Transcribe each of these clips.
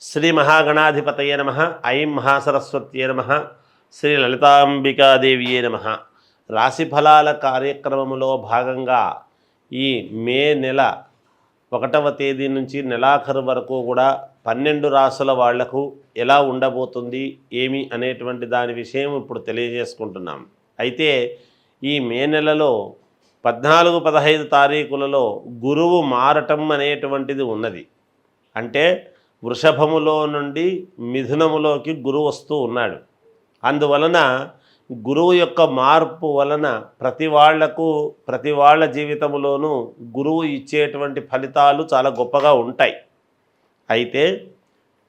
శ్రీ మహాగణాధిపతయే నమః. ఐం మహాసరస్వత్యే నమః. శ్రీ లలితాంబికాదేవియే నమః. రాశి ఫలాల కార్యక్రమంలో భాగంగా ఈ మే నెల 1వ తేదీ నుంచి నెలాఖరు వరకు కూడా 12 రాసుల వాళ్లకు ఎలా ఉండబోతుంది ఏమి అనేటువంటి దాని విషయం ఇప్పుడు తెలియజేసుకుంటున్నాం. అయితే ఈ మే నెలలో 14, 15 తారీఖులలో గురువు మారటం అనేటువంటిది ఉన్నది. అంటే వృషభములో నుండి మిథునములోకి గురువు వస్తూ ఉన్నాడు. అందువలన గురువు యొక్క మార్పు వలన ప్రతి వాళ్ళ జీవితంలోనూ గురువు ఇచ్చేటువంటి ఫలితాలు చాలా గొప్పగా ఉంటాయి. అయితే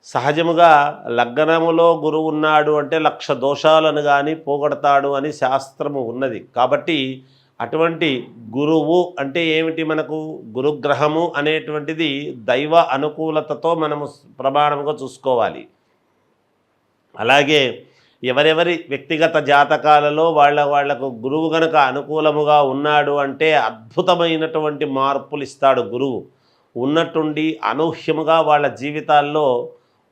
సహజముగా లగ్నములో గురువు ఉన్నాడు అంటే 1,00,000 దోషాలను కానీ పోగొడతాడు అని శాస్త్రము ఉన్నది. కాబట్టి అటువంటి గురువు అంటే ఏమిటి? మనకు గురుగ్రహము అనేటువంటిది దైవ అనుకూలతతో మనము ప్రమాణముగా చూసుకోవాలి. అలాగే ఎవరెవరి వ్యక్తిగత జాతకాలలో వాళ్లకు గురువు గనక అనుకూలముగా ఉన్నాడు అంటే అద్భుతమైనటువంటి మార్పులు ఇస్తాడు గురువు. ఉన్నట్టుండి అనూహ్యముగా వాళ్ళ జీవితాల్లో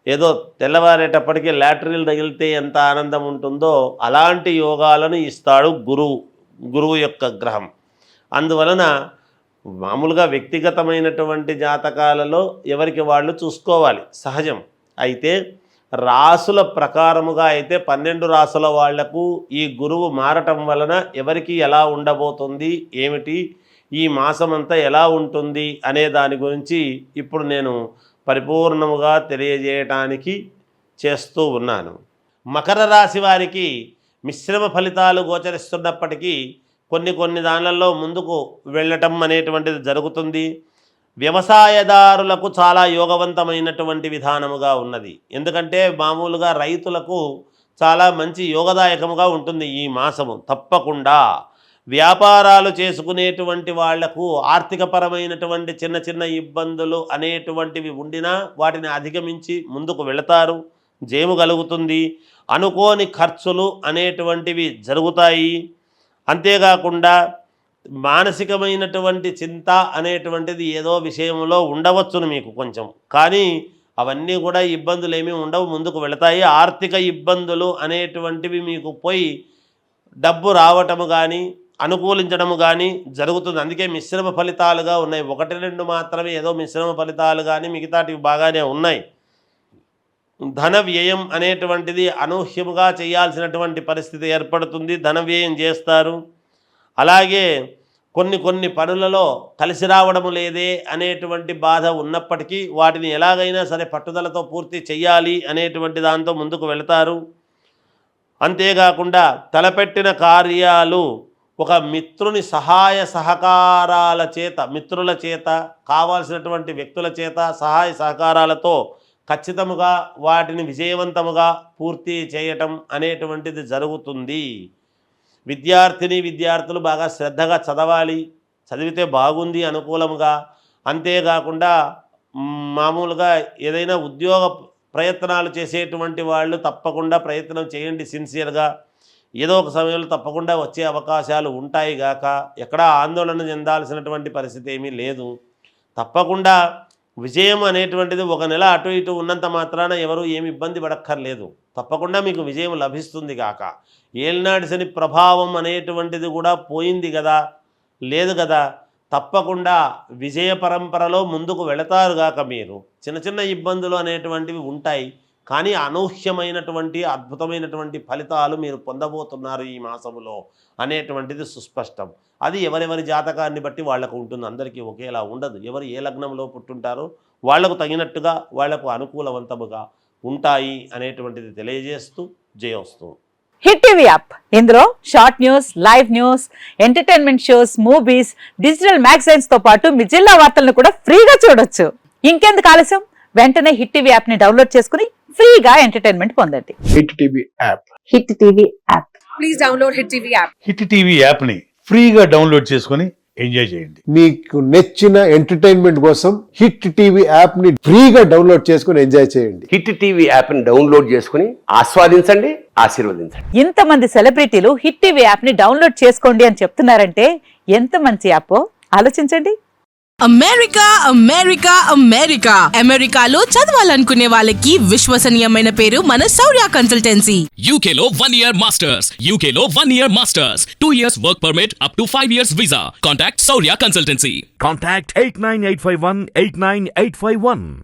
ఏదో తెల్లవారేటప్పటికీ లాటరీలు తగిలితే ఎంత ఆనందం ఉంటుందో అలాంటి యోగాలను ఇస్తాడు గురువు యొక్క గ్రహం. అందువలన మామూలుగా వ్యక్తిగతమైనటువంటి జాతకాలలో ఎవరికి వాళ్ళు చూసుకోవాలి, సహజం. అయితే రాసుల ప్రకారముగా అయితే 12 రాసుల వాళ్లకు ఈ గురువు మారటం వలన ఎవరికి ఎలా ఉండబోతుంది, ఏమిటి, ఈ మాసమంతా ఎలా ఉంటుంది అనే దాని గురించి ఇప్పుడు నేను పరిపూర్ణముగా తెలియజేయటానికి చేస్తూ ఉన్నాను. మకర రాశి వారికి మిశ్రమ ఫలితాలు గోచరిస్తున్నప్పటికీ కొన్ని దానిలలో ముందుకు వెళ్ళటం అనేటువంటిది జరుగుతుంది. వ్యవసాయదారులకు చాలా యోగవంతమైనటువంటి విధానముగా ఉన్నది. ఎందుకంటే మామూలుగా రైతులకు చాలా మంచి యోగదాయకముగా ఉంటుంది ఈ మాసము. తప్పకుండా వ్యాపారాలు చేసుకునేటువంటి వాళ్లకు ఆర్థికపరమైనటువంటి చిన్న ఇబ్బందులు అనేటువంటివి ఉండినా వాటిని అధిగమించి ముందుకు వెళతారు. జయము కలుగుతుంది. అనుకోని ఖర్చులు అనేటువంటివి జరుగుతాయి. అంతేకాకుండా మానసికమైనటువంటి చింత అనేటువంటిది ఏదో విషయంలో ఉండవచ్చును మీకు కొంచెం, కానీ అవన్నీ కూడా ఇబ్బందులు ఏమీ ఉండవు, ముందుకు వెళతాయి. ఆర్థిక ఇబ్బందులు అనేటువంటివి మీకు పోయి డబ్బు రావటము కానీ అనుకూలించడము కానీ జరుగుతుంది. అందుకే మిశ్రమ ఫలితాలుగా ఉన్నాయి. 1-2 మాత్రమే ఏదో మిశ్రమ ఫలితాలు కానీ మిగతాటివి బాగానే ఉన్నాయి. ధన వ్యయం అనేటువంటిది అనూహ్యముగా చేయాల్సినటువంటి పరిస్థితి ఏర్పడుతుంది. ధన వ్యయం చేస్తారు. అలాగే కొన్ని పనులలో కలిసి రావడము లేదే అనేటువంటి బాధ ఉన్నప్పటికీ వాటిని ఎలాగైనా సరే పట్టుదలతో పూర్తి చెయ్యాలి అనేటువంటి దాంతో ముందుకు వెళతారు. అంతేకాకుండా తలపెట్టిన కార్యాలు ఒక మిత్రుని సహాయ సహకారాల చేత, మిత్రుల చేత, కావాల్సినటువంటి వ్యక్తుల చేత సహాయ సహకారాలతో ఖచ్చితముగా వాటిని విజయవంతముగా పూర్తి చేయటం అనేటువంటిది జరుగుతుంది. విద్యార్థులు బాగా శ్రద్ధగా చదవాలి, చదివితే బాగుంది అనుకూలముగా. అంతేకాకుండా మామూలుగా ఏదైనా ఉద్యోగ ప్రయత్నాలు చేసేటువంటి వాళ్ళు తప్పకుండా ప్రయత్నం చేయండి సిన్సియర్గా. ఏదో ఒక సమయంలో తప్పకుండా వచ్చే అవకాశాలు ఉంటాయి గాక ఎక్కడా ఆందోళన చెందాల్సినటువంటి పరిస్థితి ఏమీ లేదు. తప్పకుండా విజయం అనేటువంటిది 1 నెల అటు ఇటు ఉన్నంత మాత్రాన ఎవరు ఏమి ఇబ్బంది పడక్కర్లేదు. తప్పకుండా మీకు విజయం లభిస్తుంది కాక. ఏలినాటి శని ప్రభావం అనేటువంటిది కూడా పోయింది కదా, లేదు కదా. తప్పకుండా విజయ పరంపరలో ముందుకు వెళతారు గాక. మీరు చిన్న ఇబ్బందులు అనేటువంటివి ఉంటాయి, కానీ అనూహ్యమైనటువంటి అద్భుతమైనటువంటి ఫలితాలు మీరు పొందబోతున్నారు ఈ మాసములో అనేటువంటిది సుస్పష్టం. అది ఎవరెవరి జాతకాన్ని బట్టి వాళ్లకు ఉంటుంది, అందరికీ ఒకేలా ఉండదు. ఎవరు ఏ లగ్నంలో పుట్టుంటారో వాళ్లకు తగినట్టుగా వాళ్లకు అనుకూలవంతముగా ఉంటాయి అనేటువంటిది తెలియజేస్తూ జయోస్తు. హిట్ టీవీ యాప్, ఇందులో short news, live news, entertainment shows, movies, digital magazines తో పాటు మీ జిల్లా వార్తలను కూడా ఫ్రీగా చూడొచ్చు. ఇంకెందుకు ఆలస్యం, వెంటనే హిట్ టీవీ యాప్ ని డౌన్లోడ్ చేసుకుని ఫ్రీగా ఎంటర్టైన్మెంట్ పొందండి. Hit TV app. Hit TV app. Please download hit TV app. Hit TV app ని ఫ్రీగా డౌన్లోడ్ చేసుకుని ఎంజాయ్ చేయండి. మీకు నచ్చిన ఎంటర్టైన్మెంట్ కోసం హిట్ టీవీ యాప్ ని ఫ్రీగా డౌన్లోడ్ చేసుకుని ఎంజాయ్ చేయండి. హిట్ టీవీ యాప్ ని డౌన్లోడ్ చేసుకుని ఆస్వాదించండి, ఆశీర్వదించండి. ఇంతమంది సెలబ్రిటీలు హిట్ టీవీ యాప్ ని డౌన్లోడ్ చేసుకోండి అని చెప్తున్నారంటే ఎంత మంచి యాప్ ఆలోచించండి. అమెరికా అమెరికా అమెరికా అమెరికాలో చదవాలనుకునే వాళ్ళకి విశ్వసనీయమైన పేరు మన శౌర్య consultancy. UK Law 1 Year Masters. UK Law 1 Year Masters. 2 years work permit up to 5 years visa. Contact Saurya Consultancy. Contact 89851 89851.